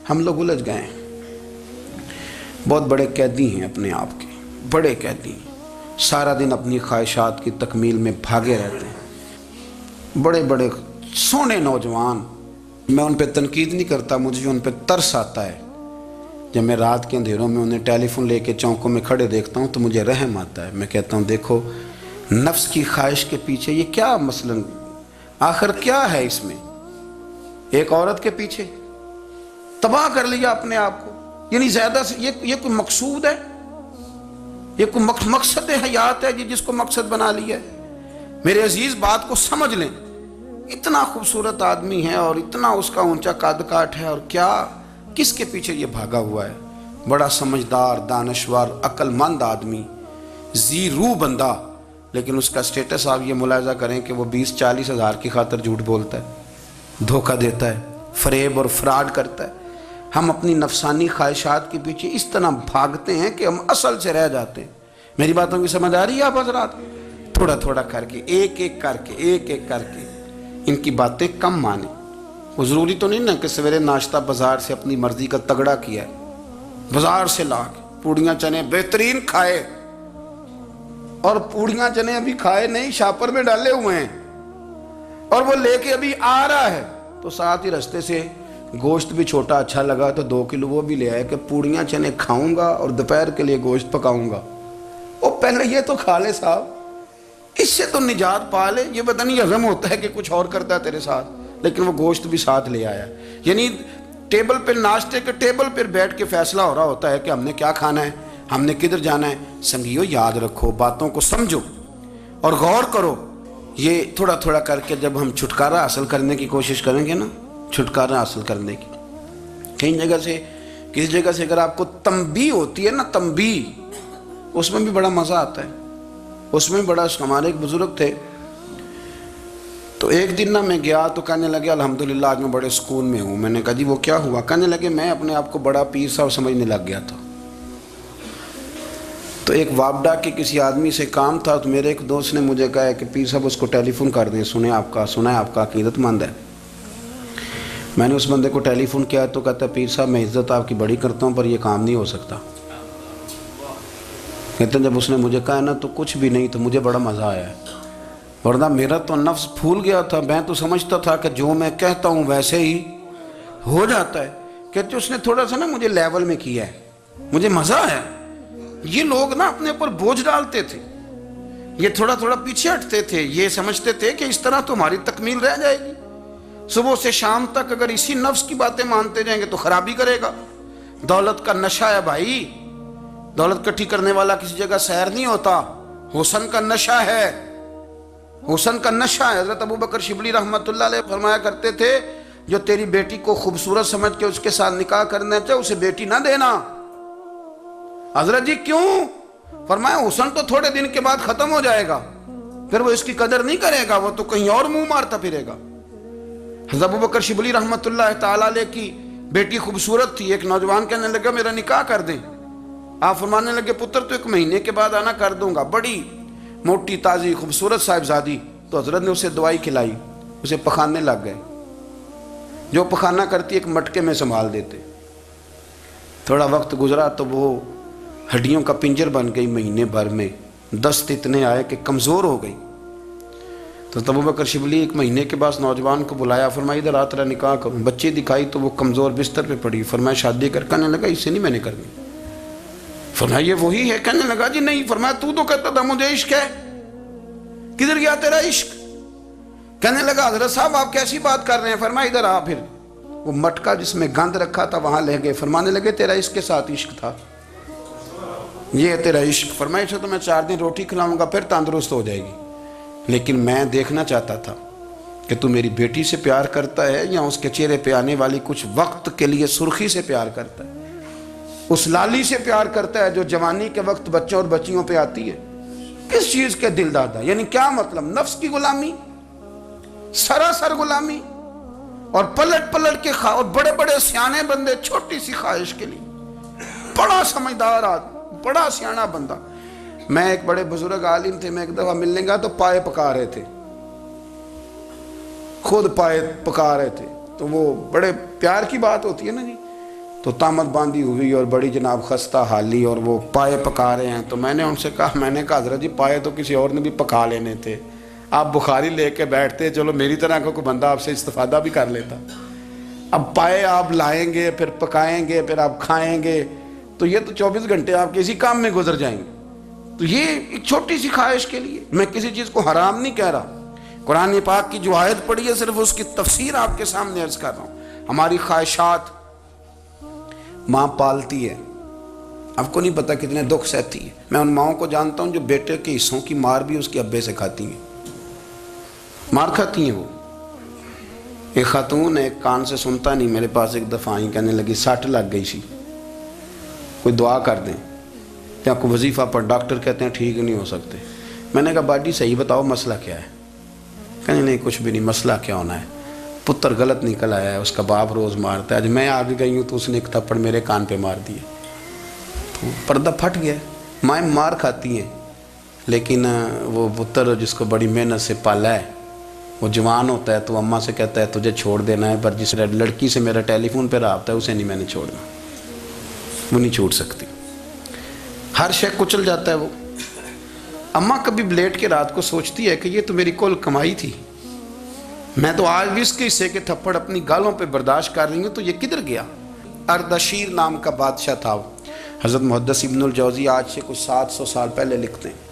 ہم لوگ الجھ گئے ہیں، بہت بڑے قیدی ہیں اپنے آپ کے، بڑے قیدی ہیں، سارا دن اپنی خواہشات کی تکمیل میں بھاگے رہتے ہیں، بڑے بڑے سونے نوجوان۔ میں ان پہ تنقید نہیں کرتا، مجھے ان پہ ترس آتا ہے۔ جب میں رات کے اندھیروں میں انہیں ٹیلی فون لے کے چوکوں میں کھڑے دیکھتا ہوں تو مجھے رحم آتا ہے۔ میں کہتا ہوں دیکھو نفس کی خواہش کے پیچھے یہ کیا مثلاً آخر کیا ہے اس میں؟ ایک عورت کے پیچھے تباہ کر لیا اپنے آپ کو، یعنی زیادہ سے یہ کوئی مقصود ہے؟ یہ کوئی مقصد حیات ہے جس کو مقصد بنا لیا ہے؟ میرے عزیز بات کو سمجھ لیں، اتنا خوبصورت آدمی ہے اور اتنا اس کا اونچا قد کاٹ ہے، اور کیا کس کے پیچھے یہ بھاگا ہوا ہے؟ بڑا سمجھدار، دانشور، عقل مند آدمی، ذی روح بندہ، لیکن اس کا سٹیٹس آپ یہ ملاحظہ کریں کہ وہ 20-40 ہزار کی خاطر جھوٹ بولتا ہے، دھوکہ دیتا ہے، فریب اور فراڈ کرتا ہے۔ ہم اپنی نفسانی خواہشات کے پیچھے اس طرح بھاگتے ہیں کہ ہم اصل سے رہ جاتے ہیں۔ میری باتوں کی سمجھ آ رہی ہے آپ حضرات؟ تھوڑا تھوڑا کر کے، ایک ایک کر کے ان کی باتیں کم مانیں۔ وہ ضروری تو نہیں نا کہ سویرے ناشتہ بازار سے اپنی مرضی کا تگڑا کیا ہے، بازار سے لا کے پوڑیاں چنے بہترین کھائے، اور پوڑیاں چنے ابھی کھائے نہیں، شاپر میں ڈالے ہوئے ہیں، اور وہ لے کے ابھی آ رہا ہے تو ساتھ ہی رستے سے گوشت بھی چھوٹا اچھا لگا تو 2 کلو وہ بھی لے آئے کہ پوڑیاں چنے کھاؤں گا اور دوپہر کے لیے گوشت پکاؤں گا۔ وہ پہلے یہ تو کھا لے صاحب، اس سے تو نجات پا لے۔ یہ پتہ نہیں ہضم ہوتا ہے کہ کچھ اور کرتا ہے تیرے ساتھ، لیکن وہ گوشت بھی ساتھ لے آیا، یعنی ٹیبل پہ، ناشتے کے ٹیبل پر بیٹھ کے فیصلہ ہو رہا ہوتا ہے کہ ہم نے کیا کھانا ہے، ہم نے کدھر جانا ہے۔ سنگیو یاد رکھو، باتوں کو سمجھو اور غور کرو۔ یہ تھوڑا تھوڑا کر کے جب ہم چھٹکارا حاصل کرنے کی کوشش کریں گے نا، چھٹکارا حاصل کرنے کی، کہیں جگہ سے، کسی جگہ سے اگر آپ کو تنبیہ ہوتی ہے نا، تنبیہ، اس میں بھی بڑا مزہ آتا ہے، اس میں بڑا۔ ہمارے ایک بزرگ تھے تو ایک دن نا میں گیا تو کہنے لگے الحمدللہ آج میں بڑے سکون میں ہوں۔ میں نے کہا جی وہ کیا ہوا؟ کہنے لگے میں اپنے آپ کو بڑا پیر صاحب سمجھنے لگ گیا تھا، تو ایک وابڈا کے کسی آدمی سے کام تھا، تو میرے ایک دوست نے مجھے کہا کہ پیر صاحب اس کو ٹیلی فون کر دیں، سنا ہے آپ کا عقیدت مند ہے۔ میں نے اس بندے کو ٹیلی فون کیا تو کہتا ہے پیر صاحب میں عزت آپ کی بڑی کرتا ہوں پر یہ کام نہیں ہو سکتا۔ کہتے ہیں جب اس نے مجھے کہا نا تو کچھ بھی نہیں، تو مجھے بڑا مزہ آیا ہے، ورنہ میرا تو نفس پھول گیا تھا۔ میں تو سمجھتا تھا کہ جو میں کہتا ہوں ویسے ہی ہو جاتا ہے۔ کہتے اس نے تھوڑا سا نا مجھے لیول میں کیا ہے، مجھے مزہ آیا۔ یہ لوگ نا اپنے اوپر بوجھ ڈالتے تھے، یہ تھوڑا تھوڑا پیچھے ہٹتے تھے، یہ سمجھتے تھے کہ اس طرح تو ہماری تکمیل رہ جائے گی۔ صبح سے شام تک اگر اسی نفس کی باتیں مانتے جائیں گے تو خرابی کرے گا۔ دولت کا نشہ ہے بھائی، دولت کٹھی کرنے والا کسی جگہ سیر نہیں ہوتا، حسن کا نشہ ہے، حسن کا نشہ ہے۔ حضرت ابوبکر شبلی رحمۃ اللہ علیہ فرمایا کرتے تھے جو تیری بیٹی کو خوبصورت سمجھ کے اس کے ساتھ نکاح کرنا چاہے اسے بیٹی نہ دینا۔ حضرت جی کیوں؟ فرمایا حسن تو تھوڑے دن کے بعد ختم ہو جائے گا، پھر وہ اس کی قدر نہیں کرے گا، وہ تو کہیں اور منہ مارتا پھرے گا۔ حضرت ابوبکر شبلی رحمۃ اللہ تعالیٰ علیہ کی بیٹی خوبصورت تھی، ایک نوجوان کہنے لگا میرا نکاح کر دیں۔ آپ فرمانے لگے پتر تو 1 مہینے کے بعد آنا، کر دوں گا۔ بڑی موٹی تازی خوبصورت صاحبزادی، تو حضرت نے اسے دوائی کھلائی، اسے پخانے لگ گئے۔ جو پخانہ کرتی ایک مٹکے میں سنبھال دیتے۔ تھوڑا وقت گزرا تو وہ ہڈیوں کا پنجر بن گئی، مہینے بھر میں دست اتنے آئے کہ کمزور ہو گئی۔ تو ابوبکر شبلی 1 مہینے کے بعد نوجوان کو بلایا، فرمایا ادھر آ تیرا نکاح کروں۔ بچی دکھائی تو وہ کمزور بستر پہ پڑی، فرمایا شادی کر۔ کہنے لگا اس سے نہیں میں نے کرنی۔ فرمایا یہ وہی ہے؟ کہنے لگا جی نہیں۔ فرمایا تو کہتا تھا مجھے عشق ہے، کدھر گیا تیرا عشق؟ کہنے لگا حضرت صاحب آپ کیسی بات کر رہے ہیں؟ فرمایا ادھر آ۔ پھر وہ مٹکا جس میں گند رکھا تھا وہاں لے گئے، فرمانے لگے تیرا اس کے ساتھ عشق تھا، یہ ہے تیرا عشق۔ فرمایا اسے تو میں 4 دن روٹی کھلاؤں گا پھر تندرست ہو جائے گی، لیکن میں دیکھنا چاہتا تھا کہ تو میری بیٹی سے پیار کرتا ہے یا اس کے چہرے پہ آنے والی کچھ وقت کے لیے سرخی سے پیار کرتا ہے، اس لالی سے پیار کرتا ہے جو جوانی کے وقت بچوں اور بچیوں پہ آتی ہے۔ کس چیز کے دل دادا؟ یعنی کیا مطلب؟ نفس کی غلامی، سراسر غلامی، اور پلٹ پلٹ کے اور بڑے بڑے سیانے بندے چھوٹی سی خواہش کے لیے، بڑا سمجھدار آدمی، بڑا سیانا بندہ۔ میں ایک بڑے بزرگ عالم تھے، میں ایک دفعہ ملنے گا تو پائے پکا رہے تھے، خود پائے پکا رہے تھے، تو وہ بڑے پیار کی بات ہوتی ہے نا جی، تو تامت باندھی ہوئی اور بڑی جناب خستہ حالی، اور وہ پائے پکا رہے ہیں. تو میں نے ان سے کہا حضرت جی پائے تو کسی اور نے بھی پکا لینے تھے، آپ بخاری لے کے بیٹھتے، چلو میری طرح کا کوئی بندہ آپ سے استفادہ بھی کر لیتا. اب پائے آپ لائیں گے، پھر پکائیں گے، پھر آپ کھائیں گے، تو یہ تو 24 گھنٹے آپ کسی کام میں گزر جائیں گے. تو یہ ایک چھوٹی سی خواہش کے لیے، میں کسی چیز کو حرام نہیں کہہ رہا. قرآن پاک کی جو آیت پڑھی ہے صرف اس کی تفسیر آپ کے سامنے عرض کر رہا ہوں. ہماری خواہشات ماں پالتی ہے، آپ کو نہیں پتا کتنے دکھ سہتی ہے. میں ان ماؤں کو جانتا ہوں جو بیٹے کے حصوں کی مار بھی اس کے ابے سے کھاتی ہیں، مار کھاتی ہیں. وہ ایک خاتون ایک کان سے سنتا نہیں، میرے پاس ایک دفعہ آئی، کہنے لگی سٹ لگ گئی سی، کوئی دعا کر دیں یا کوئی وظیفہ پر، ڈاکٹر کہتے ہیں ٹھیک نہیں ہو سکتے. میں نے کہا باجی صحیح بتاؤ مسئلہ کیا ہے؟ کہنے نہیں کچھ بھی نہیں، مسئلہ کیا ہونا ہے، پتر غلط نکل آیا ہے، اس کا باپ روز مارتا ہے، آج میں آگے گئی ہوں تو اس نے ایک تھپڑ میرے کان پہ مار دیا. تو پردہ پھٹ گیا. مائیں مار کھاتی ہیں، لیکن وہ پتر جس کو بڑی محنت سے پالا ہے، وہ جوان ہوتا ہے تو اماں سے کہتا ہے تجھے چھوڑ دینا ہے، پر جس لڑکی سے میرا ٹیلی فون پہ رابطہ ہے اسے نہیں میں نے چھوڑنا، وہ نہیں چھوڑ سکتی. ہر شے کچل جاتا ہے. وہ اماں کبھی لیٹ کے رات کو سوچتی ہے کہ یہ تو میری کل کمائی تھی، میں تو آج بھی اس کے حصے کے تھپڑ اپنی گالوں پہ برداشت کر رہی ہوں، تو یہ کدھر گیا. اردشیر نام کا بادشاہ تھا. حضرت محدث ابن الجوزی آج سے کچھ 700 سال پہلے لکھتے ہیں.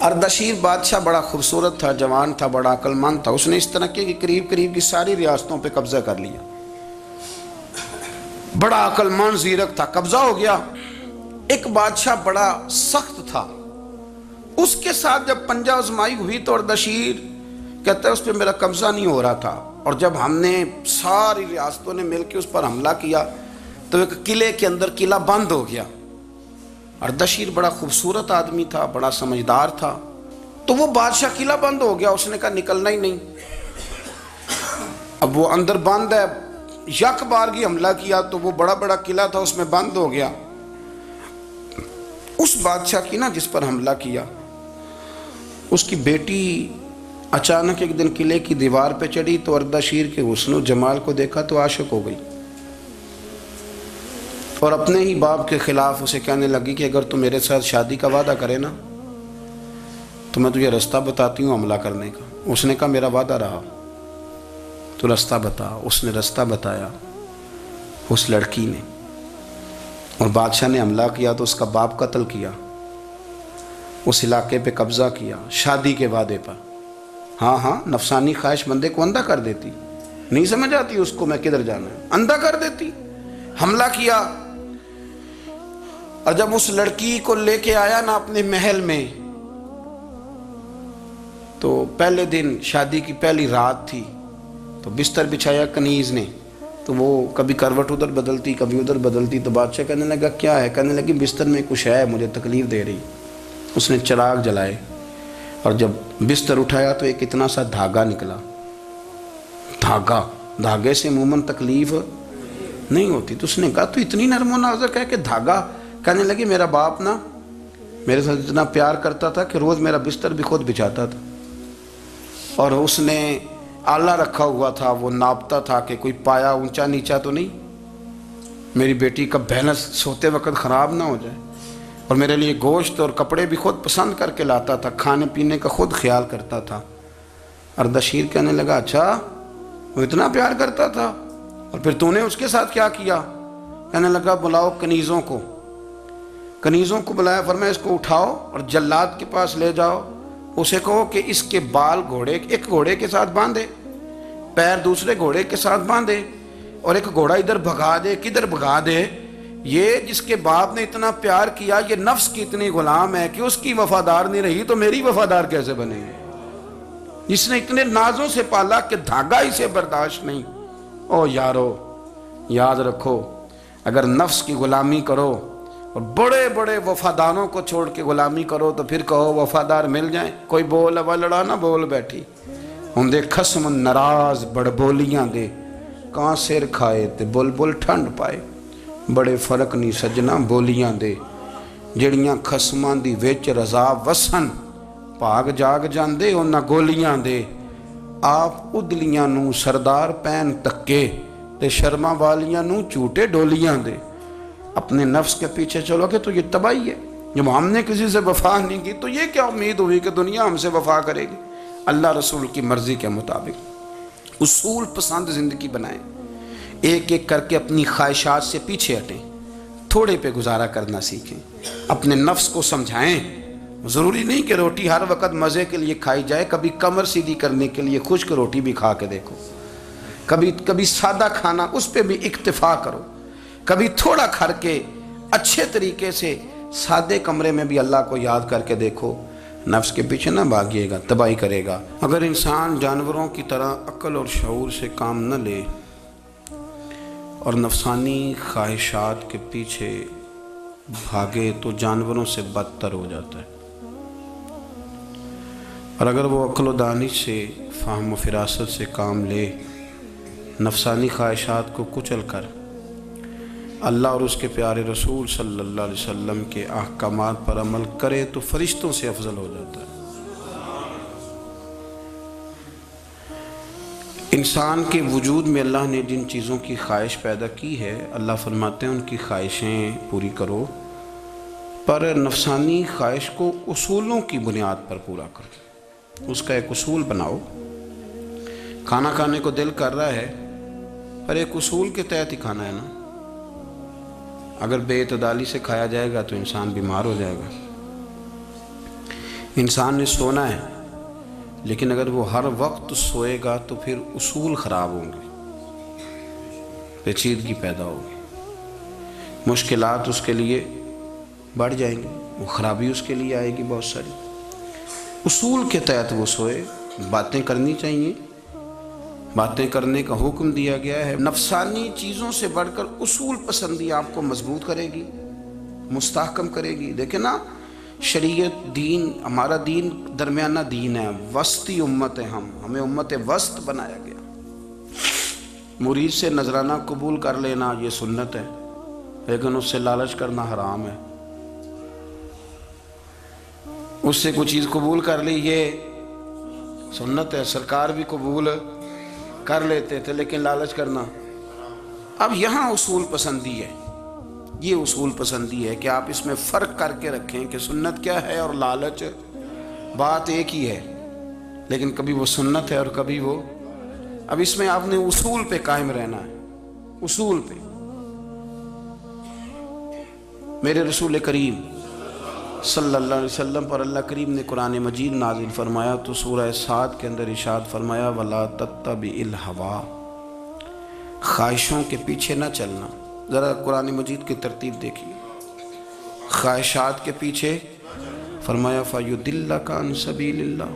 اردشیر بادشاہ بڑا خوبصورت تھا، جوان تھا، بڑا عقل مند تھا. اس نے اس طرح کی قریب قریب کی ساری ریاستوں پہ قبضہ کر لیا. بڑا عقل مند زیرک تھا، قبضہ ہو گیا. ایک بادشاہ بڑا سخت تھا، اس کے ساتھ جب پنجہ آزمائی ہوئی تو اردشیر کہتا ہے اس پہ میرا قبضہ نہیں ہو رہا تھا، اور جب ہم نے ساری ریاستوں نے مل کے اس پر حملہ کیا تو ایک قلعے کے اندر قلعہ بند ہو گیا. اردشیر بڑا خوبصورت آدمی تھا، بڑا سمجھدار تھا. تو وہ بادشاہ قلعہ بند ہو گیا، اس نے کہا نکلنا ہی نہیں. اب وہ اندر بند ہے، یک بارگی حملہ کیا تو وہ بڑا بڑا قلعہ تھا اس میں بند ہو گیا. اس بادشاہ کی نا جس پر حملہ کیا، اس کی بیٹی اچانک ایک دن قلعے کی دیوار پہ چڑھی تو اردشیر کے حسن و جمال کو دیکھا تو عاشق ہو گئی، اور اپنے ہی باپ کے خلاف اسے کہنے لگی کہ اگر تو میرے ساتھ شادی کا وعدہ کرے نا تو میں تجھے رستہ بتاتی ہوں حملہ کرنے کا. اس نے کہا میرا وعدہ رہا، تو رستہ بتا. اس نے رستہ بتایا اس لڑکی نے، اور بادشاہ نے حملہ کیا تو اس کا باپ قتل کیا، اس علاقے پہ قبضہ کیا شادی کے وعدے پر. ہاں نفسانی خواہش بندے کو اندھا کر دیتی، نہیں سمجھ آتی اس کو میں کدھر جانا ہے، اندھا کر دیتی. حملہ کیا، اور جب اس لڑکی کو لے کے آیا نا اپنے محل میں، تو پہلے دن شادی کی پہلی رات تھی، تو بستر بچھایا کنیز نے، تو وہ کبھی کروٹ ادھر بدلتی کبھی ادھر بدلتی. تو بادشاہ کہنے لگا کیا ہے؟ کہنے لگی بستر میں کچھ ہے، مجھے تکلیف دے رہی. اس نے چراغ جلائے اور جب بستر اٹھایا تو ایک اتنا سا دھاگا نکلا. دھاگے سے عموماً تکلیف نہیں ہوتی. تو اس نے کہا تو اتنی نرم و نازک ہے کہ دھاگا. کہنے لگی میرا باپ نا میرے ساتھ اتنا پیار کرتا تھا کہ روز میرا بستر بھی خود بچھاتا تھا، اور اس نے آلہ رکھا ہوا تھا، وہ ناپتا تھا کہ کوئی پایا اونچا نیچا تو نہیں، میری بیٹی کا بیلنس سوتے وقت خراب نہ ہو جائے. اور میرے لیے گوشت اور کپڑے بھی خود پسند کر کے لاتا تھا، کھانے پینے کا خود خیال کرتا تھا. اردشیر کہنے لگا اچھا وہ اتنا پیار کرتا تھا، اور پھر تو نے اس کے ساتھ کیا کیا؟ کہنے لگا بلاؤ کنیزوں کو. کنیزوں کو بلایا، فرمایا اس کو اٹھاؤ اور جلاد کے پاس لے جاؤ، اسے کہو کہ اس کے بال ایک گھوڑے کے ساتھ باندھے، پیر دوسرے گھوڑے کے ساتھ باندھے، اور ایک گھوڑا ادھر بھگا دے کدھر بھگا دے. یہ جس کے باپ نے اتنا پیار کیا، یہ نفس کی اتنی غلام ہے کہ اس کی وفادار نہیں رہی تو میری وفادار کیسے بنے گی؟ جس نے اتنے نازوں سے پالا کہ دھاگا اسے برداشت نہیں. او یارو یاد رکھو، اگر نفس کی غلامی کرو اور بڑے بڑے وفاداروں کو چھوڑ کے غلامی کرو تو پھر کہو وفادار مل جائیں. کوئی بول اب لڑا نہ بول بیٹھی ہوں دے خسم ناراض بڑ بولیاں دے، کہاں سر کھائے تے بلبل ٹھنڈ پائے. بڑے فرق نہیں سجنا بولیاں دے، جڑیاں خسماں دی وچ رضا وسن، بھاگ جاگ جاندے انہاں گولیاں دے. آپ ادلیاں نو سردار پین تکے تے شرما والیاں نو جھوٹے ڈولیاں دے۔ اپنے نفس کے پیچھے چلو گے تو یہ تباہی ہے۔ جب ہم نے کسی سے وفا نہیں کی تو یہ کیا امید ہوئی کہ دنیا ہم سے وفا کرے گی؟ اللہ رسول کی مرضی کے مطابق اصول پسند زندگی بنائیں، ایک ایک کر کے اپنی خواہشات سے پیچھے ہٹیں، تھوڑے پہ گزارا کرنا سیکھیں، اپنے نفس کو سمجھائیں۔ ضروری نہیں کہ روٹی ہر وقت مزے کے لیے کھائی جائے، کبھی کمر سیدھی کرنے کے لیے خشک روٹی بھی کھا کے دیکھو، کبھی سادہ کھانا اس پہ بھی اکتفا کرو، کبھی تھوڑا کھر کے اچھے طریقے سے سادے کمرے میں بھی اللہ کو یاد کر کے دیکھو۔ نفس کے پیچھے نہ بھاگیے گا، تباہی کرے گا۔ اگر انسان جانوروں کی طرح عقل اور شعور سے کام نہ لے اور نفسانی خواہشات کے پیچھے بھاگے تو جانوروں سے بدتر ہو جاتا ہے، اور اگر وہ عقل و دانش سے، فہم و فراست سے کام لے، نفسانی خواہشات کو کچل کر اللہ اور اس کے پیارے رسول صلی اللہ علیہ وسلم کے احکامات پر عمل کرے تو فرشتوں سے افضل ہو جاتا ہے۔ انسان کے وجود میں اللہ نے جن چیزوں کی خواہش پیدا کی ہے، اللہ فرماتے ہیں ان کی خواہشیں پوری کرو، پر نفسانی خواہش کو اصولوں کی بنیاد پر پورا کرو۔ اس کا ایک اصول بناؤ۔ کھانا کھانے کو دل کر رہا ہے پر ایک اصول کے تحت ہی کھانا ہے نا۔ اگر بے اعتدالی سے کھایا جائے گا تو انسان بیمار ہو جائے گا۔ انسان نے سونا ہے لیکن اگر وہ ہر وقت سوئے گا تو پھر اصول خراب ہوں گے، پیچیدگی پیدا ہوگی، مشکلات اس کے لیے بڑھ جائیں گے، وہ خرابی اس کے لیے آئے گی بہت ساری۔ اصول کے تحت وہ سوئے، باتیں کرنی چاہیے، باتیں کرنے کا حکم دیا گیا ہے۔ نفسانی چیزوں سے بڑھ کر اصول پسندی آپ کو مضبوط کرے گی، مستحکم کرے گی۔ دیکھیں نا، شریعت، دین، ہمارا دین درمیانہ دین ہے، وسطی امت ہے، ہمیں امت وسط بنایا گیا۔ مرید سے نذرانہ قبول کر لینا یہ سنت ہے، لیکن اس سے لالچ کرنا حرام ہے۔ اس سے کوئی چیز قبول کر لی یہ سنت ہے، سرکار بھی قبول کر لیتے تھے لیکن لالچ کرنا۔ اب یہاں اصول پسندی ہے، یہ اصول پسندی ہے کہ آپ اس میں فرق کر کے رکھیں کہ سنت کیا ہے اور لالچ بات ایک ہی ہے، لیکن کبھی وہ سنت ہے اور کبھی وہ۔ اب اس میں آپ نے اصول پہ قائم رہنا ہے، اصول پہ۔ میرے رسول کریم صلی اللہ علیہ وسلم پر اللہ کریم نے قرآن مجید نازل فرمایا تو سورہ صاد کے اندر ارشاد فرمایا وَلَا تَتَّبِعِ الْهَوَىٰ، خواہشوں کے پیچھے نہ چلنا۔ ذرا قرآن مجید کی ترتیب دیکھیے، خواہشات کے پیچھے فرمایا فَيُضِلَّكَ عَنْ سَبِيلِ اللَّهِ،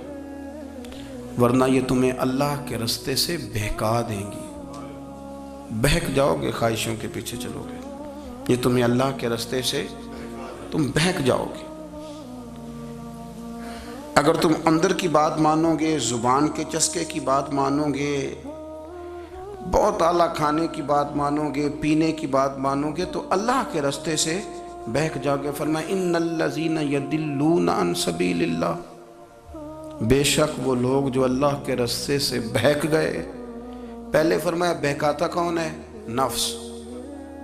ورنہ یہ تمہیں اللہ کے رستے سے بہکا دیں گی۔ بہک جاؤ گے، خواہشوں کے پیچھے چلو گے، یہ تمہیں اللہ کے رستے سے تم بہک جاؤ گے۔ اگر تم اندر کی بات مانو گے، زبان کے چسکے کی بات مانو گے، بہت اعلیٰ کھانے کی بات مانو گے، پینے کی بات مانو گے تو اللہ کے رستے سے بہک جاؤ گے۔ فرمایا ان الذین یضلون عن سبیل اللہ، بے شک وہ لوگ جو اللہ کے رستے سے بہک گئے۔ پہلے فرمایا بہکاتا کون ہے؟ نفس،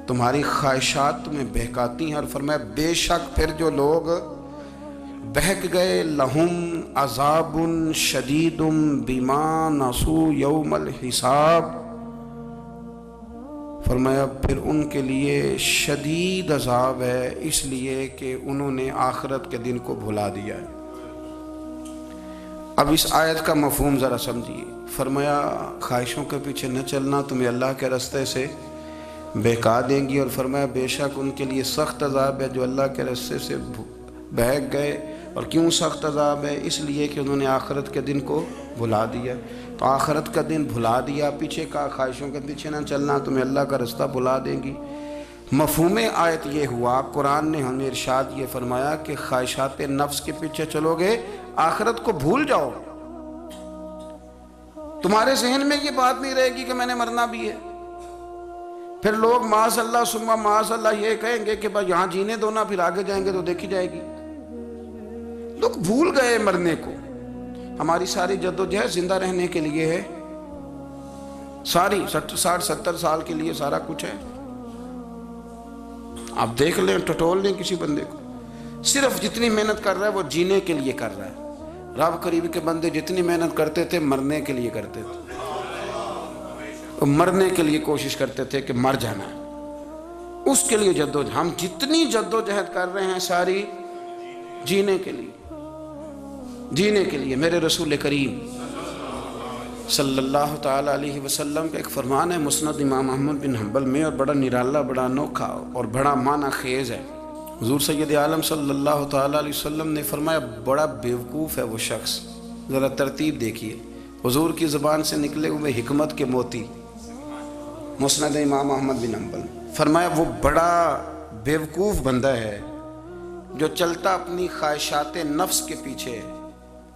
تمہاری خواہشات تمہیں بہکاتی ہیں، اور فرمایا بے شک پھر جو لوگ بہک گئے لہم عذاب شدید بما نسوا یوم الحساب، فرمایا پھر ان کے لیے شدید عذاب ہے اس لیے کہ انہوں نے آخرت کے دن کو بھلا دیا ہے۔ اب اس آیت کا مفہوم ذرا سمجھیے۔ فرمایا خواہشوں کے پیچھے نہ چلنا تمہیں اللہ کے رستے سے بہکا دیں گی، اور فرمایا بے شک ان کے لیے سخت عذاب ہے جو اللہ کے رستے سے بہک گئے۔ اور کیوں سخت عذاب ہے؟ اس لیے کہ انہوں نے آخرت کے دن کو بھلا دیا۔ تو آخرت کا دن بھلا دیا، پیچھے کا خواہشوں کے پیچھے نہ چلنا تمہیں اللہ کا رستہ بھلا دیں گی۔ مفہوم آیت یہ ہوا، قرآن نے ہمیں ارشاد یہ فرمایا کہ خواہشات نفس کے پیچھے چلو گے آخرت کو بھول جاؤ، تمہارے ذہن میں یہ بات نہیں رہے گی کہ میں نے مرنا بھی ہے۔ پھر لوگ معاذ اللہ ثم معاذ اللہ یہ کہیں گے کہ بھائی یہاں جینے دو نا، پھر آگے جائیں گے تو دیکھی جائے گی۔ لوگ بھول گئے مرنے کو۔ ہماری ساری جدوجہد زندہ رہنے کے لیے ہے، ساری 60-70 سال کے لیے سارا کچھ ہے. آپ دیکھ لیں، ٹٹول لیں کسی بندے کو، صرف جتنی محنت کر رہا ہے وہ جینے کے لیے کر رہا ہے. رب قریب کے بندے جتنی محنت کرتے تھے مرنے کے لیے کرتے تھے، وہ مرنے کے لیے کوشش کرتے تھے کہ مر جانا ہے، اس کے لیے جدوجہد. ہم جتنی جدوجہد کر رہے ہیں ساری جینے کے لیے، جینے کے لیے. میرے رسول کریم صلی اللہ تعالیٰ علیہ وسلم کا ایک فرمان ہے مسند امام احمد بن حنبل میں، اور بڑا نرالا، بڑا انوکھا اور بڑا معنی خیز ہے. حضور سید عالم صلی اللہ تعالیٰ علیہ وسلم نے فرمایا بڑا بیوقوف ہے وہ شخص. ذرا ترتیب دیکھیے، حضور کی زبان سے نکلے ہوئے حکمت کے موتی. مسند امام احمد بن حنبل فرمایا وہ بڑا بیوقوف بندہ ہے جو چلتا اپنی خواہشات نفس کے پیچھے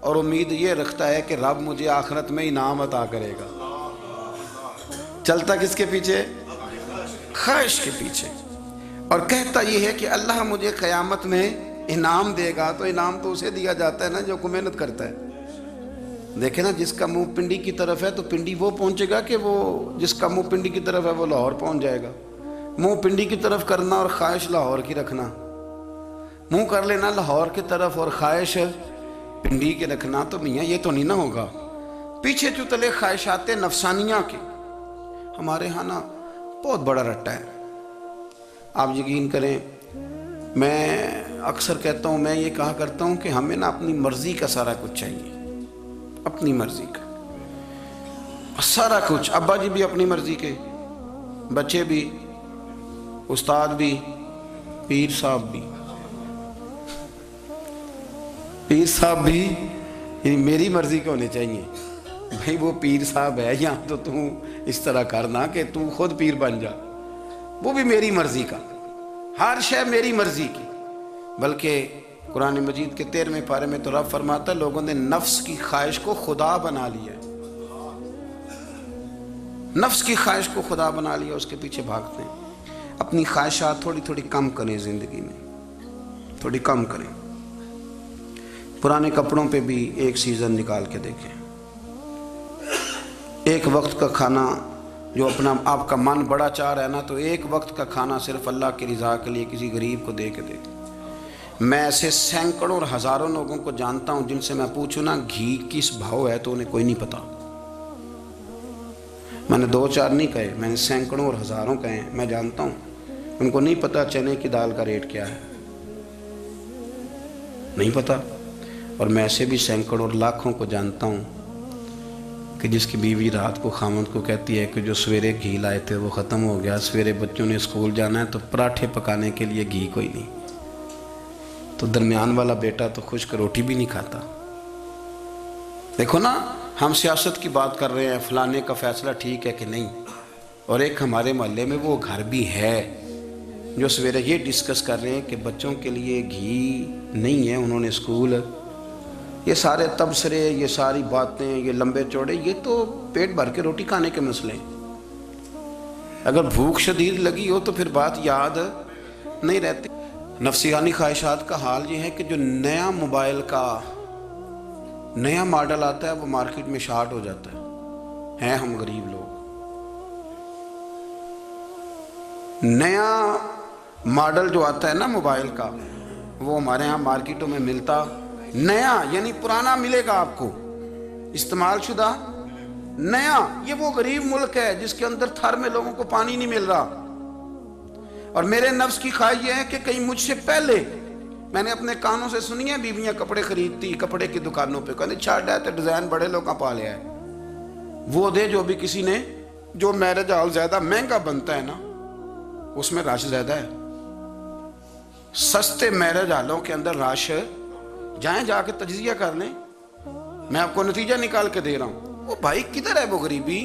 اور امید یہ رکھتا ہے کہ رب مجھے آخرت میں انعام عطا کرے گا. چلتا کس کے پیچھے؟ خواہش کے پیچھے، اور کہتا یہ ہے کہ اللہ مجھے قیامت میں انعام دے گا. تو انعام تو اسے دیا جاتا ہے نا جو کو محنت کرتا ہے. دیکھیں نا، جس کا منہ پنڈی کی طرف ہے تو پنڈی وہ پہنچے گا کہ وہ جس کا منہ پنڈی کی طرف ہے وہ لاہور پہنچ جائے گا. منہ پنڈی کی طرف کرنا اور خواہش لاہور کی رکھنا، منہ کر لینا لاہور کی طرف اور خواہش پنڈی کے رکھنا، تو میاں یہ تو نہیں نہ ہوگا. پیچھے جو تلے خواہشات نفسانیہ کے ہمارے ہاں نا بہت بڑا رٹا ہے. آپ یقین کریں، میں اکثر کہتا ہوں، میں یہ کہا کرتا ہوں کہ ہمیں نا اپنی مرضی کا سارا کچھ چاہیے، اپنی مرضی کا سارا کچھ. ابا جی بھی اپنی مرضی کے، بچے بھی، استاد بھی، پیر صاحب بھی. پیر صاحب بھی یعنی میری مرضی کے ہونے چاہیے. بھائی وہ پیر صاحب ہے یا تو اس طرح کرنا کہ تو خود پیر بن جا، وہ بھی میری مرضی کا، ہر شے میری مرضی کی. بلکہ قرآن مجید کے 13ویں پارے میں تو رب فرماتا ہے لوگوں نے نفس کی خواہش کو خدا بنا لیا ہے. نفس کی خواہش کو خدا بنا لیا، اس کے پیچھے بھاگتے ہیں. اپنی خواہشات تھوڑی تھوڑی کم کریں، زندگی میں تھوڑی کم کریں. پرانے کپڑوں پہ بھی ایک سیزن نکال کے دیکھیں. ایک وقت کا کھانا جو اپنا آپ کا من بڑا چاہ رہا ہے نا، تو ایک وقت کا کھانا صرف اللہ کی رضا کے لیے کسی غریب کو دے کے دیکھیں. میں ایسے سینکڑوں اور ہزاروں لوگوں کو جانتا ہوں جن سے میں پوچھوں نا گھی کس بھاؤ ہے تو انہیں کوئی نہیں پتا. میں نے 2-4 نہیں کہے، میں نے سینکڑوں اور ہزاروں کہے ہیں. میں جانتا ہوں ان کو نہیں پتا چنے کی دال کا ریٹ کیا ہے، نہیں پتا. اور میں ایسے بھی سینکڑوں اور لاکھوں کو جانتا ہوں کہ جس کی بیوی رات کو خامند کو کہتی ہے کہ جو سویرے گھی لائے تھے وہ ختم ہو گیا، سویرے بچوں نے اسکول جانا ہے تو پراٹھے پکانے کے لیے گھی کوئی نہیں. تو درمیان والا بیٹا تو خشک روٹی بھی نہیں کھاتا. دیکھو نا، ہم سیاست کی بات کر رہے ہیں، فلانے کا فیصلہ ٹھیک ہے کہ نہیں، اور ایک ہمارے محلے میں وہ گھر بھی ہے جو سویرے یہ ڈسکس کر رہے ہیں کہ بچوں کے لیے گھی نہیں ہے، انہوں نے اسکول. یہ سارے تبصرے، یہ ساری باتیں، یہ لمبے چوڑے، یہ تو پیٹ بھر کے روٹی کھانے کے مسئلے ہیں. اگر بھوک شدید لگی ہو تو پھر بات یاد نہیں رہتی. نفسیانی خواہشات کا حال یہ ہے کہ جو نیا موبائل کا نیا ماڈل آتا ہے وہ مارکیٹ میں شارٹ ہو جاتا ہے. ہیں ہم غریب لوگ، نیا ماڈل جو آتا ہے نا موبائل کا وہ ہمارے ہاں مارکیٹوں میں ملتا نیا، یعنی پرانا ملے گا آپ کو، استعمال شدہ نیا. یہ وہ غریب ملک ہے جس کے اندر تھر میں لوگوں کو پانی نہیں مل رہا. اور میرے نفس کی خواہش یہ ہے کہ کہیں مجھ سے پہلے، میں نے اپنے کانوں سے سنی ہے بیویاں کپڑے خریدتی کپڑے کی دکانوں پہ، کہتے چھاڑ ہے تو ڈیزائن بڑے لوگوں پا لیا ہے، وہ دے جو بھی کسی نے. جو میرج ہال زیادہ مہنگا بنتا ہے نا اس میں رش زیادہ ہے. سستے میرج ہالوں کے اندر رش، جائیں جا کے تجزیہ کر لیں، میں آپ کو نتیجہ نکال کے دے رہا ہوں. وہ بھائی کدھر ہے وہ غریبی،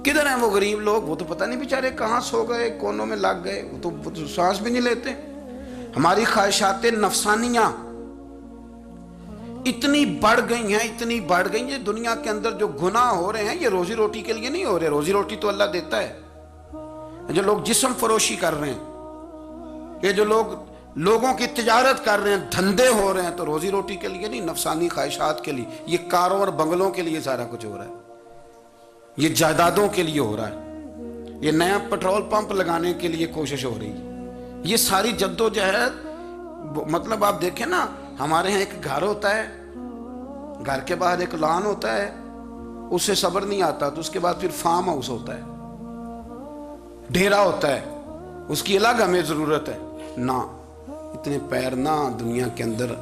کدھر ہیں وہ غریب لوگ؟ وہ تو پتہ نہیں بیچارے کہاں سو گئے، کونوں میں لگ گئے، وہ تو سانس بھی نہیں لیتے. ہماری خواہشات نفسانیہ اتنی بڑھ گئی ہیں، اتنی بڑھ گئی ہیں. دنیا کے اندر جو گناہ ہو رہے ہیں یہ روزی روٹی کے لیے نہیں ہو رہے. روزی روٹی تو اللہ دیتا ہے. جو لوگ جسم فروشی کر رہے ہیں، یہ جو لوگ لوگوں کی تجارت کر رہے ہیں، دھندے ہو رہے ہیں، تو روزی روٹی کے لیے نہیں، نفسانی خواہشات کے لیے. یہ کاروں اور بنگلوں کے لیے سارا کچھ ہو رہا ہے. یہ جائیدادوں کے لیے ہو رہا ہے، یہ نیا پیٹرول پمپ لگانے کے لیے کوشش ہو رہی ہے، یہ ساری جدوجہد۔ مطلب آپ دیکھیں نا، ہمارے ہاں ایک گھر ہوتا ہے، گھر کے باہر ایک لان ہوتا ہے، اس سے صبر نہیں آتا تو اس کے بعد پھر فارم ہاؤس ہوتا ہے، ڈیرا ہوتا ہے، اس کی الگ ہمیں ضرورت ہے نہ۔ اتنے پیر نہ دنیا کے اندر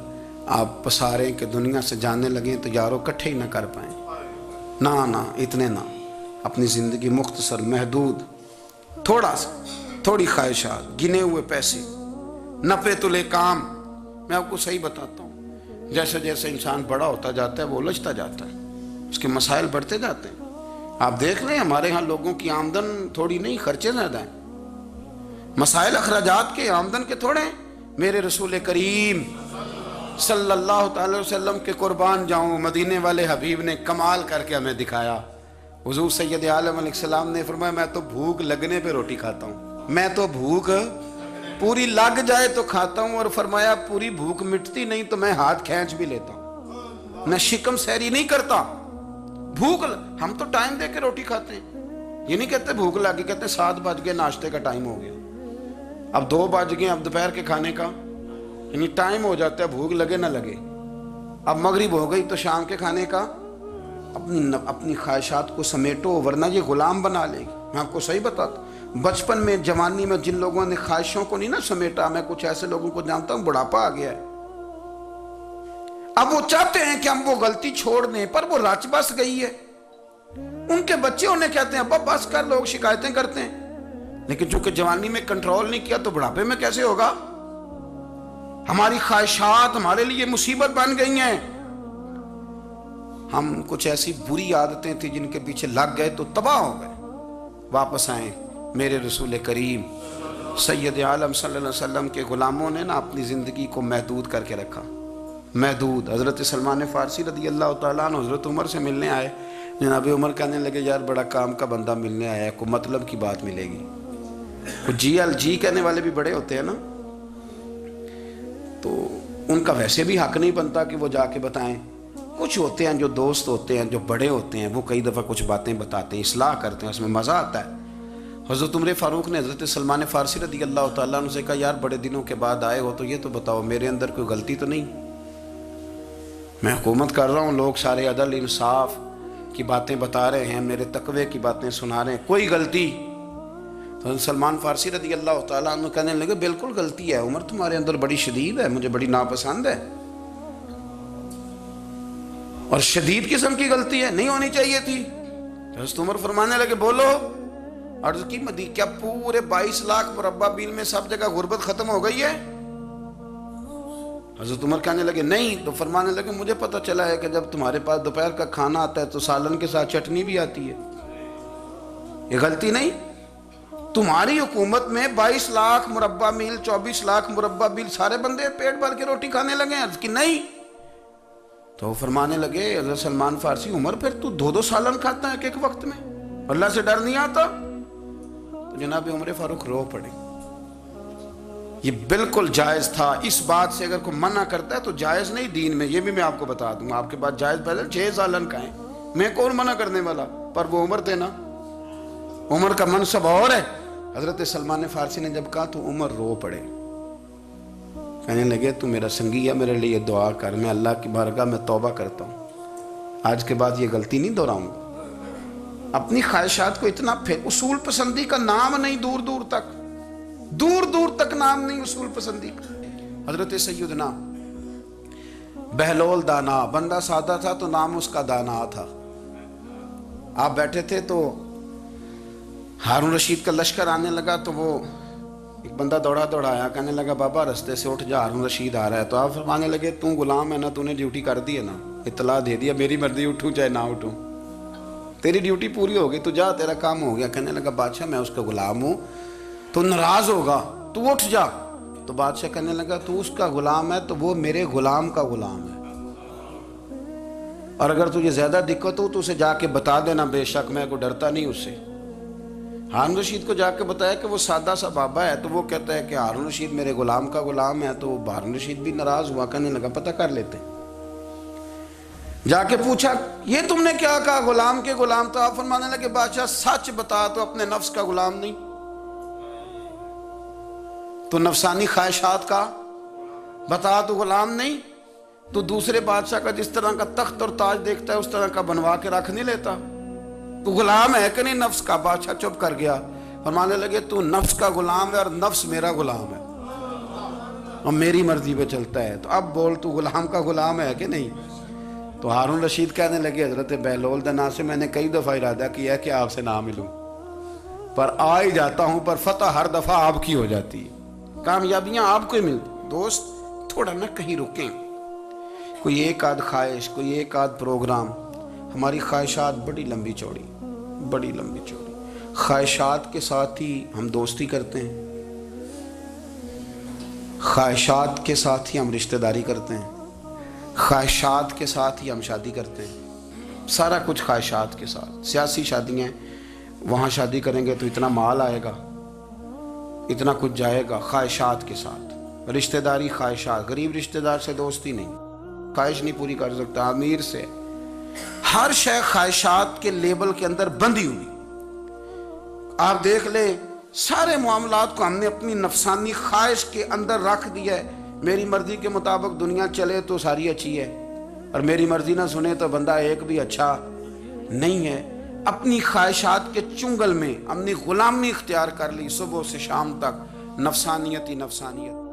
آپ پساریں کہ دنیا سے جانے لگیں تو یارو کٹھے ہی نہ کر پائیں، نہ اتنے نہ۔ اپنی زندگی مختصر، محدود، تھوڑا سا، تھوڑی خواہشات، گنے ہوئے پیسے، نفع تلے کام۔ میں آپ کو صحیح بتاتا ہوں، جیسے جیسے انسان بڑا ہوتا جاتا ہے وہ الجھتا جاتا ہے، اس کے مسائل بڑھتے جاتے ہیں۔ آپ دیکھ لیں ہمارے ہاں لوگوں کی آمدن تھوڑی نہیں، خرچے زیادہ ہیں، مسائل اخراجات کے، آمدن کے تھوڑے ہیں۔ میرے رسول کریم صلی اللہ تعالی وسلم کے قربان جاؤں، مدینے والے حبیب نے کمال کر کے ہمیں دکھایا۔ حضور سید عالم علیہ السلام نے فرمایا میں تو بھوک لگنے پہ روٹی کھاتا ہوں، میں تو بھوک پوری لگ جائے تو کھاتا ہوں، اور فرمایا پوری بھوک مٹتی نہیں تو میں ہاتھ کھینچ بھی لیتا ہوں، میں شکم سیری نہیں کرتا۔ بھوک ہم تو ٹائم دے کے روٹی کھاتے ہیں، یہ نہیں کہتے بھوک لگی، کہتے 7 بج گئے، ناشتے کا ٹائم ہو گیا، اب 2 بج گئے، اب دوپہر کے کھانے کا، یعنی ٹائم ہو جاتا ہے، بھوک لگے نہ لگے۔ اب مغرب ہو گئی تو شام کے کھانے کا، اپنی خواہشات کو سمیٹو ورنہ یہ غلام بنا لے گی۔ میں آپ کو صحیح بتاتا ہوں، بچپن میں، جوانی میں جن لوگوں نے خواہشوں کو نہیں نہ سمیٹا، میں کچھ ایسے لوگوں کو جانتا ہوں بڑھاپا آ گیا ہے، اب وہ چاہتے ہیں کہ ہم وہ غلطی چھوڑ دیں، پر وہ رچ بس گئی ہے۔ ان کے بچے انہیں کہتے ہیں ابا بس کر، لوگ شکایتیں کرتے ہیں، لیکن چونکہ جوانی میں کنٹرول نہیں کیا تو بڑھاپے میں کیسے ہوگا؟ ہماری خواہشات ہمارے لیے مصیبت بن گئی ہیں۔ ہم کچھ ایسی بری عادتیں تھیں جن کے پیچھے لگ گئے تو تباہ ہو گئے۔ واپس آئیں، میرے رسول کریم سید عالم صلی اللہ علیہ وسلم کے غلاموں نے نا اپنی زندگی کو محدود کر کے رکھا، محدود۔ حضرت سلمان فارسی رضی اللہ تعالیٰ عنہ حضرت عمر سے ملنے آئے، جناب عمر کہنے لگے یار بڑا کام کا بندہ ملنے آیا ہے، کوئی مطلب کی بات ملے گی۔ کچھ جی کہنے والے بھی بڑے ہوتے ہیں نا، تو ان کا ویسے بھی حق نہیں بنتا کہ وہ جا کے بتائیں۔ کچھ ہوتے ہیں جو دوست ہوتے ہیں، جو بڑے ہوتے ہیں، وہ کئی دفعہ کچھ باتیں بتاتے ہیں، اصلاح کرتے ہیں، اس میں مزہ آتا ہے۔ حضرت عمر فاروق نے حضرت سلمان فارسی رضی اللہ تعالیٰ عنہ سے کہا یار بڑے دنوں کے بعد آئے ہو تو یہ تو بتاؤ میرے اندر کوئی غلطی تو نہیں؟ میں حکومت کر رہا ہوں، لوگ سارے عدل انصاف کی باتیں بتا رہے ہیں، میرے تقوی کی باتیں سنا رہے ہیں، کوئی غلطی؟ تو سلمان فارسی رضی اللہ تعالیٰ عنہ کہنے لگے بالکل غلطی ہے عمر، تمہارے اندر بڑی شدید ہے، مجھے بڑی ناپسند ہے، اور شدید قسم کی غلطی ہے، نہیں ہونی چاہیے تھی۔ حضرت عمر فرمانے لگے بولو۔ عرض کی کیا پورے 22 لاکھ مربع میل میں سب جگہ غربت ختم ہو گئی ہے؟ حضرت عمر کہنے لگے نہیں۔ تو فرمانے لگے مجھے پتہ چلا ہے کہ جب تمہارے پاس دوپہر کا کھانا آتا ہے تو سالن کے ساتھ چٹنی بھی آتی ہے، یہ غلطی نہیں؟ تمہاری حکومت میں 22 لاکھ مربع میل، 24 لاکھ مربع میل سارے بندے پیٹ بھر کے روٹی کھانے لگے ہیں؟ عرض کی نہیں۔ تو فرمانے لگے حضرت سلمان فارسی عمر پھر تو 2 سالن کھاتا ہے ایک وقت میں، اللہ سے ڈر نہیں آتا؟ تو جناب عمر فاروق رو پڑے۔ یہ بالکل جائز تھا، اس بات سے اگر کوئی منع کرتا ہے تو جائز نہیں دین میں، یہ بھی میں آپ کو بتا دوں گا، آپ کے پاس جائز پہلے 6 سالن کھائیں، میں کون منع کرنے والا؟ پر وہ عمر تھے نا، عمر کا منصب اور ہے۔ حضرت سلمان فارسی نے جب کہا تو عمر رو پڑے، کہنے لگے تو میرا سنگی ہے، میرے لیے دعا کر، میں اللہ کی بارگاہ میں توبہ کرتا ہوں، آج کے بعد یہ غلطی نہیں دہراؤں گا۔ اپنی خواہشات کو اتنا اصول پسندی کا نام نہیں، دور دور تک نام نہیں اصول پسندی کا۔ حضرت سیدنا بہلول دانا، بندہ سادہ تھا تو نام اس کا دانا تھا۔ آپ بیٹھے تھے تو ہارون رشید کا لشکر آنے لگا تو وہ ایک بندہ دوڑا آیا، کہنے لگا بابا رستے سے اٹھ جا، ہارون رشید آ رہا ہے۔ تو آپ فرمانے لگے تو غلام ہے نا، تو نے ڈیوٹی کر دی ہے نا، اطلاع دے دیا، میری مرضی اٹھوں چاہے نہ اٹھوں، تیری ڈیوٹی پوری ہو گئی، تو جا، تیرا کام ہو گیا۔ کہنے لگا بادشاہ میں اس کا غلام ہوں، تو ناراض ہوگا، تو اٹھ جا۔ تو بادشاہ کہنے لگا تو اس کا غلام ہے تو وہ میرے غلام کا غلام ہے، اور اگر تجھے زیادہ دقت ہو تو اسے جا کے بتا دینا، بے شک میں کو ڈرتا نہیں اس سے۔ ہارون رشید کو جا کے بتایا کہ وہ سادہ سا بابا ہے، تو وہ کہتا ہے کہ ہارون رشید میرے غلام کا غلام ہے، تو ہارون رشید بھی ناراض ہوا، کہنے لگا پتہ کر لیتے۔ جا کے پوچھا یہ تم نے کیا کہا، غلام کے غلام؟ تو آپ فرمانے لگے بادشاہ سچ بتا تو اپنے نفس کا غلام نہیں، تو نفسانی خواہشات کا بتا تو غلام نہیں، تو دوسرے بادشاہ کا جس طرح کا تخت اور تاج دیکھتا ہے اس طرح کا بنوا کے رکھ نہیں لیتا، تو غلام ہے کہ نہیں نفس کا؟ بادشاہ چپ کر گیا، فرمانے لگے تو نفس کا غلام ہے اور نفس میرا غلام ہے اور میری مرضی پہ چلتا ہے، تو اب بول تو غلام کا غلام ہے کہ نہیں؟ تو ہارون رشید کہنے لگے حضرت بہلول دنا سے میں نے کئی دفعہ ارادہ کیا ہے کہ آپ سے نہ ملوں، پر آ ہی جاتا ہوں، پر فتح ہر دفعہ آپ کی ہو جاتی ہے، کامیابیاں آپ کو ہی ملتی۔ دوست تھوڑا نہ کہیں رکیں، کوئی ایک آدھ خواہش، کوئی ایک آدھ پروگرام، ہماری خواہشات بڑی لمبی چوڑی، بڑی لمبی چوڑی، خواہشات کے ساتھ ہی ہم دوستی کرتے ہیں، خواہشات کے ساتھ ہی ہم رشتہ داری کرتے ہیں، خواہشات کے ساتھ ہی ہم شادی کرتے ہیں، سارا کچھ خواہشات کے ساتھ۔ سیاسی شادیاں، وہاں شادی کریں گے تو اتنا مال آئے گا، اتنا کچھ جائے گا، خواہشات کے ساتھ۔ رشتہ داری خواہشات، غریب رشتہ دار سے دوستی نہیں، خواہش نہیں پوری کر سکتا، امیر سے۔ ہر شے خواہشات کے لیبل کے اندر بندھی ہوئی۔ آپ دیکھ لیں سارے معاملات کو ہم نے اپنی نفسانی خواہش کے اندر رکھ دیا ہے، میری مرضی کے مطابق دنیا چلے تو ساری اچھی ہے، اور میری مرضی نہ سنے تو بندہ ایک بھی اچھا نہیں ہے۔ اپنی خواہشات کے چنگل میں ہم نے غلامی اختیار کر لی، صبح سے شام تک نفسانیت ہی نفسانیت۔